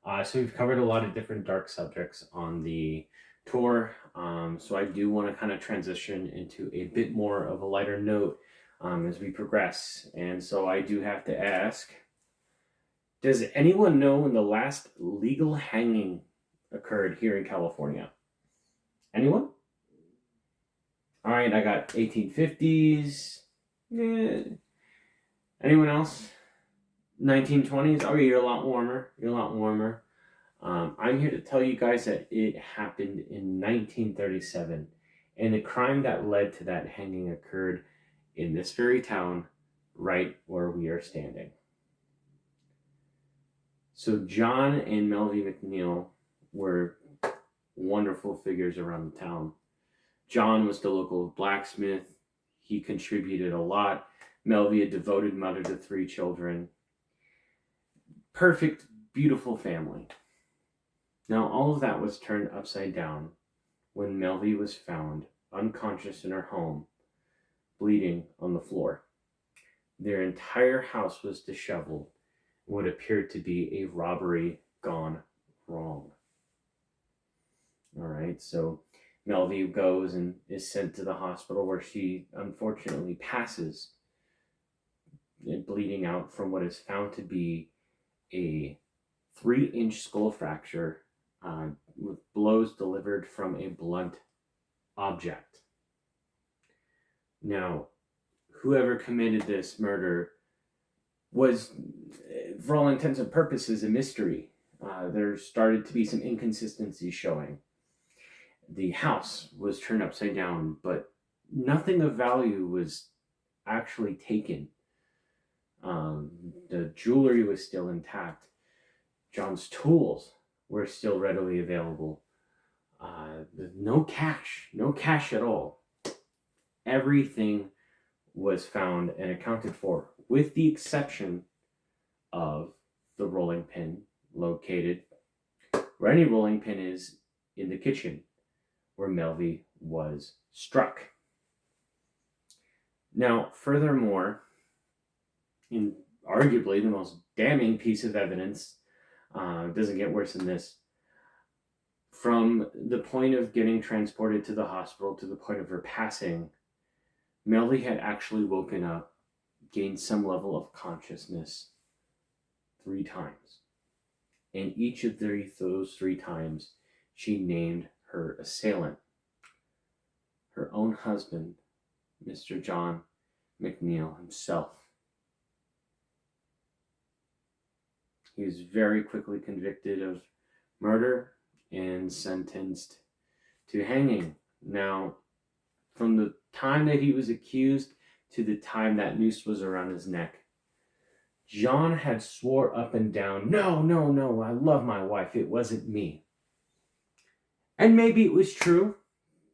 So we've covered a lot of different dark subjects on the tour. So I do want to kind of transition into a bit more of a lighter note as we progress. And so I do have to ask, does anyone know when the last legal hanging occurred here in California? Anyone? All right, I got 1850s. Yeah. Anyone else? 1920s? Oh, you're a lot warmer. You're a lot warmer. I'm here to tell you guys that it happened in 1937, and the crime that led to that hanging occurred in this very town, right where we are standing. So John and Melvie McNeil were wonderful figures around the town. John was the local blacksmith. He contributed a lot. Melvie, a devoted mother to 3 children. Perfect, beautiful family. Now, all of that was turned upside down when Melvie was found unconscious in her home, bleeding on the floor. Their entire house was disheveled, what appeared to be a robbery gone wrong. All right, so Melvie goes and is sent to the hospital where she unfortunately passes, bleeding out from what is found to be a 3-inch skull fracture with blows delivered from a blunt object. Now, whoever committed this murder was, for all intents and purposes, a mystery. There started to be some inconsistencies showing. The house was turned upside down, but nothing of value was actually taken. The jewelry was still intact. John's tools were still readily available. No cash at all. Everything was found and accounted for, with the exception of the rolling pin located where any rolling pin is in the kitchen, where Melvie was struck. Now, furthermore, in arguably the most damning piece of evidence, doesn't get worse than this, from the point of getting transported to the hospital to the point of her passing, Melvie had actually woken up, gained some level of consciousness 3 times. And each of those 3 times, she named her assailant, her own husband, Mr. John McNeil himself. He was very quickly convicted of murder and sentenced to hanging. Now, from the time that he was accused to the time that noose was around his neck, John had swore up and down, no, I love my wife, it wasn't me. And maybe it was true,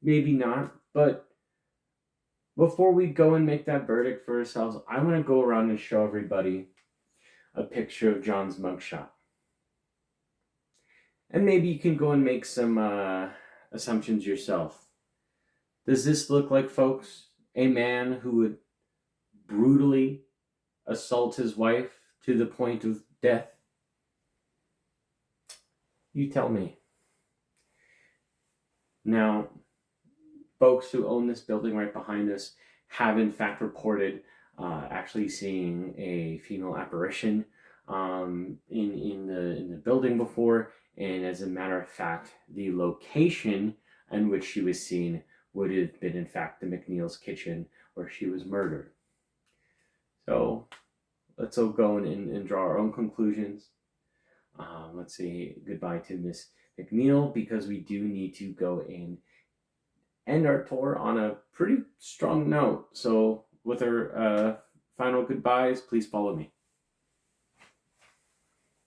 maybe not, but before we go and make that verdict for ourselves, I want to go around and show everybody a picture of John's mugshot. And maybe you can go and make some assumptions yourself. Does this look like, folks, a man who would brutally assault his wife to the point of death? You tell me. Now, folks who own this building right behind us have in fact reported actually seeing a female apparition in the building before, and as a matter of fact, the location in which she was seen would have been in fact the McNeil's kitchen where she was murdered. So let's all go and draw our own conclusions. Let's say goodbye to Miss McNeil, because we do need to go and end our tour on a pretty strong note. So with our final goodbyes, please follow me.